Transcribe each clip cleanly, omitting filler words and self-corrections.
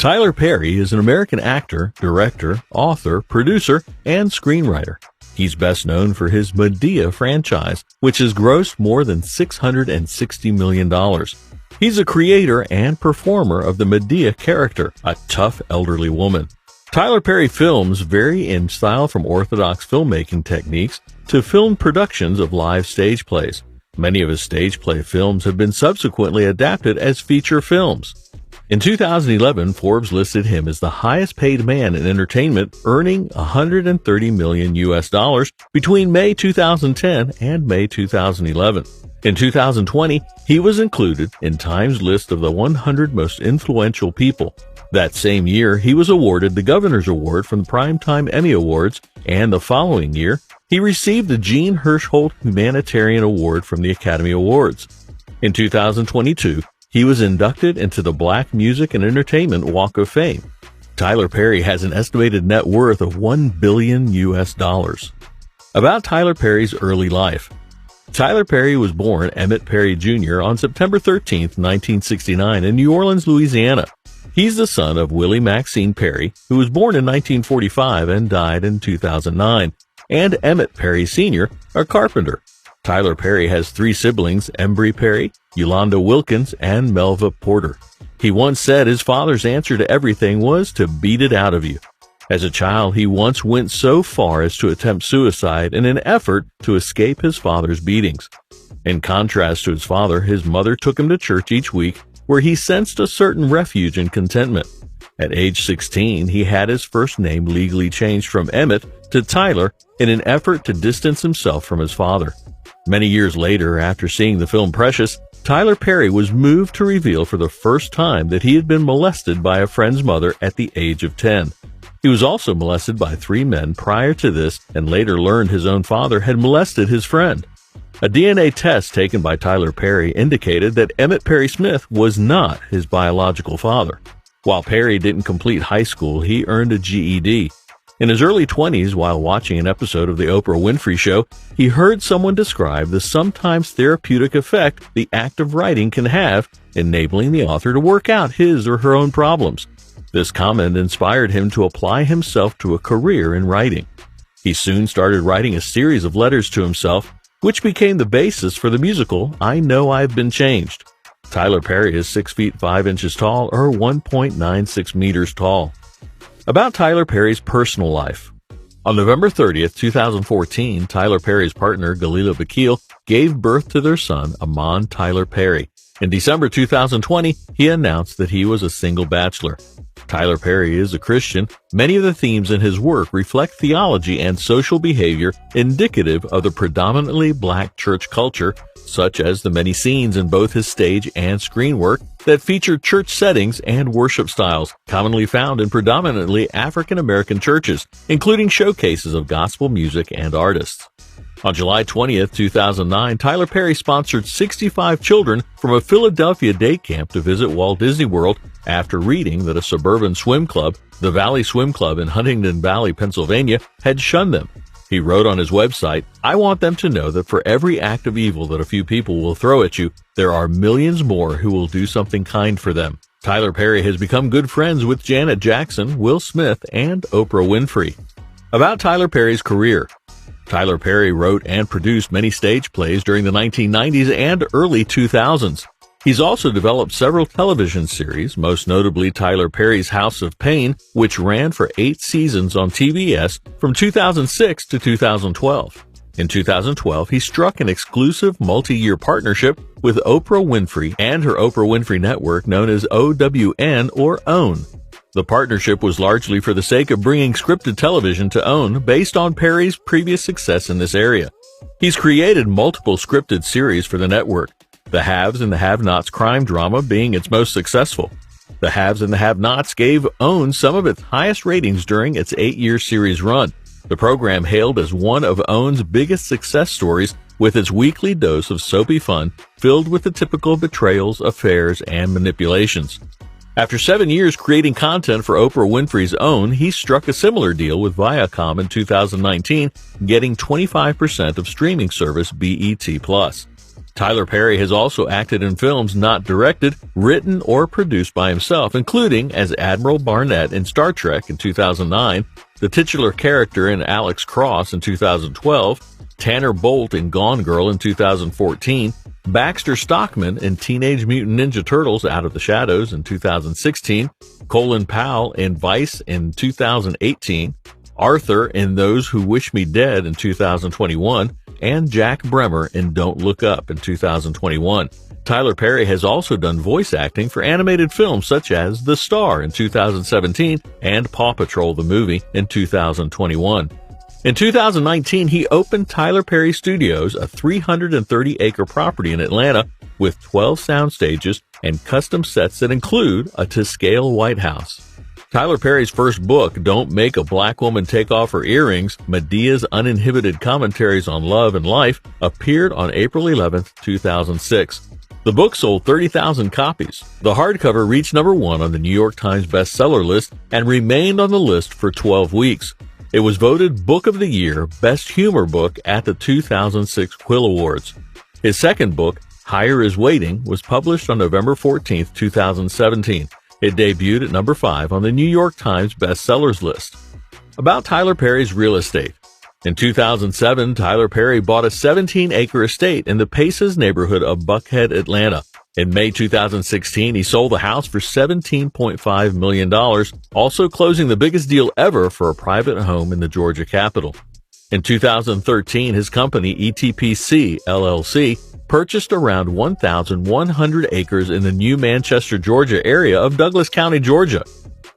Tyler Perry is an American actor, director, author, producer, and screenwriter. He's best known for his Madea franchise, which has grossed more than $660 million. He's a creator and performer of the Madea character, a tough elderly woman. Tyler Perry films vary in style from orthodox filmmaking techniques to film productions of live stage plays. Many of his stage play films have been subsequently adapted as feature films. In 2011, Forbes listed him as the highest paid man in entertainment, earning $130 million between May 2010 and May 2011. In 2020, he was included in Time's list of the 100 most influential people. That same year, he was awarded the Governor's Award from the Primetime Emmy Awards, and the following year, he received the Jean Hirschholt Humanitarian Award from the Academy Awards. In 2022, he was inducted into the Black Music and Entertainment Walk of Fame. Tyler Perry has an estimated net worth of $1 billion. About Tyler Perry's early life. Tyler Perry was born Emmett Perry Jr. on September 13, 1969 in New Orleans, Louisiana. He's the son of Willie Maxine Perry, who was born in 1945 and died in 2009, and Emmett Perry Sr., a carpenter. Tyler Perry has three siblings, Embry Perry, Yolanda Wilkins, and Melva Porter. He once said his father's answer to everything was to beat it out of you. As a child, he once went so far as to attempt suicide in an effort to escape his father's beatings. In contrast to his father, his mother took him to church each week, where he sensed a certain refuge and contentment. At age 16, he had his first name legally changed from Emmett to Tyler in an effort to distance himself from his father. Many years later, after seeing the film Precious, Tyler Perry was moved to reveal for the first time that he had been molested by a friend's mother at the age of 10. He was also molested by 3 men prior to this and later learned his own father had molested his friend. A DNA test taken by Tyler Perry indicated that Emmett Perry Smith was not his biological father. While Perry didn't complete high school, he earned a GED. In his early 20s, while watching an episode of The Oprah Winfrey Show, he heard someone describe the sometimes therapeutic effect the act of writing can have, enabling the author to work out his or her own problems. This comment inspired him to apply himself to a career in writing. He soon started writing a series of letters to himself, which became the basis for the musical I Know I've Been Changed. Tyler Perry is 6 feet 5 inches tall, or 1.96 meters tall. About Tyler Perry's personal life. On November 30th, 2014, Tyler Perry's partner, Galila Bakil, gave birth to their son, Amon Tyler Perry. In December 2020, he announced that he was a single bachelor. Tyler Perry is a Christian. Many of the themes in his work reflect theology and social behavior indicative of the predominantly black church culture, such as the many scenes in both his stage and screen work that feature church settings and worship styles commonly found in predominantly African American churches, including showcases of gospel music and artists. On July 20th, 2009, Tyler Perry sponsored 65 children from a Philadelphia day camp to visit Walt Disney World after reading that a suburban swim club, the Valley Swim Club in Huntington Valley, Pennsylvania, had shunned them. He wrote on his website, "I want them to know that for every act of evil that a few people will throw at you, there are millions more who will do something kind for them." Tyler Perry has become good friends with Janet Jackson, Will Smith, and Oprah Winfrey. About Tyler Perry's career. Tyler Perry wrote and produced many stage plays during the 1990s and early 2000s. He's also developed several television series, most notably Tyler Perry's House of Pain, which ran for 8 seasons on TBS from 2006 to 2012. In 2012, he struck an exclusive multi-year partnership with Oprah Winfrey and her Oprah Winfrey Network known as OWN or OWN. The partnership was largely for the sake of bringing scripted television to OWN based on Perry's previous success in this area. He's created multiple scripted series for the network, The Haves and the Have-Nots crime drama being its most successful. The Haves and the Have-Nots gave OWN some of its highest ratings during its 8-year series run. The program hailed as one of OWN's biggest success stories with its weekly dose of soapy fun filled with the typical betrayals, affairs, and manipulations. After 7 years creating content for Oprah Winfrey's OWN, he struck a similar deal with Viacom in 2019, getting 25% of streaming service BET+. Tyler Perry has also acted in films not directed, written, or produced by himself, including as Admiral Barnett in Star Trek in 2009, the titular character in Alex Cross in 2012, Tanner Bolt in Gone Girl in 2014, Baxter Stockman in Teenage Mutant Ninja Turtles Out of the Shadows in 2016, Colin Powell in Vice in 2018, Arthur in Those Who Wish Me Dead in 2021, and Jack Bremer in Don't Look Up in 2021. Tyler Perry has also done voice acting for animated films such as The Star in 2017 and Paw Patrol the Movie in 2021. In 2019, he opened Tyler Perry Studios, a 330-acre property in Atlanta with 12 sound stages and custom sets that include a to-scale White House. Tyler Perry's first book, Don't Make a Black Woman Take Off Her Earrings, Medea's Uninhibited Commentaries on Love and Life, appeared on April 11, 2006. The book sold 30,000 copies. The hardcover reached number 1 on the New York Times bestseller list and remained on the list for 12 weeks. It was voted Book of the Year, Best Humor Book at the 2006 Quill Awards. His second book, Higher is Waiting, was published on November 14, 2017. It debuted at number 5 on the New York Times bestsellers list. About Tyler Perry's real estate. In 2007, Tyler Perry bought a 17-acre estate in the Paces neighborhood of Buckhead, Atlanta. In May 2016, he sold the house for $17.5 million, also closing the biggest deal ever for a private home in the Georgia capital. In 2013, his company, ETPC LLC, purchased around 1,100 acres in the New Manchester, Georgia area of Douglas County, Georgia.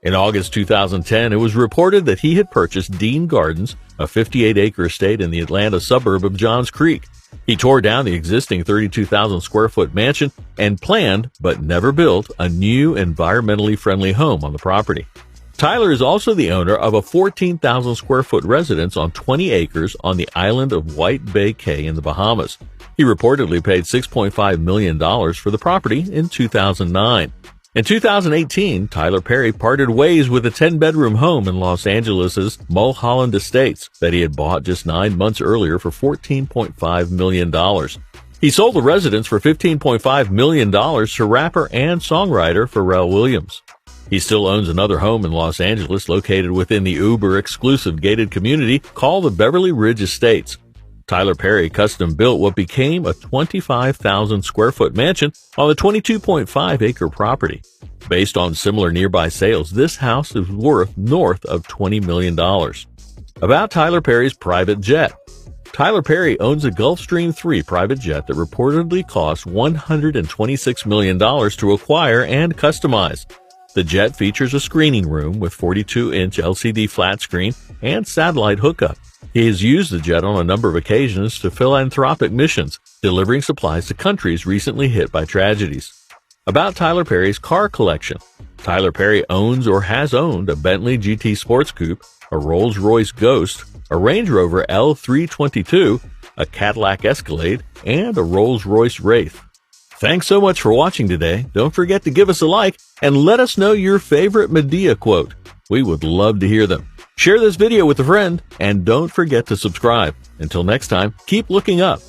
In August 2010, it was reported that he had purchased Dean Gardens, a 58-acre estate in the Atlanta suburb of Johns Creek. He tore down the existing 32,000-square-foot mansion and planned, but never built, a new environmentally friendly home on the property. Tyler is also the owner of a 14,000-square-foot residence on 20 acres on the island of White Bay Cay in the Bahamas. He reportedly paid $6.5 million for the property in 2009. In 2018, Tyler Perry parted ways with a 10-bedroom home in Los Angeles' Mulholland Estates that he had bought just 9 months earlier for $14.5 million. He sold the residence for $15.5 million to rapper and songwriter Pharrell Williams. He still owns another home in Los Angeles located within the uber-exclusive gated community called the Beverly Ridge Estates. Tyler Perry custom-built what became a 25,000-square-foot mansion on the 22.5-acre property. Based on similar nearby sales, this house is worth north of $20 million. About Tyler Perry's private jet. Tyler Perry owns a Gulfstream III private jet that reportedly cost $126 million to acquire and customize. The jet features a screening room with 42-inch LCD flat screen and satellite hookup. He has used the jet on a number of occasions to philanthropic missions, delivering supplies to countries recently hit by tragedies. About Tyler Perry's car collection. Tyler Perry owns or has owned a Bentley GT Sports Coupe, a Rolls-Royce Ghost, a Range Rover L322, a Cadillac Escalade, and a Rolls-Royce Wraith. Thanks so much for watching today. Don't forget to give us a like and let us know your favorite Medea quote. We would love to hear them. Share this video with a friend and don't forget to subscribe. Until next time, keep looking up.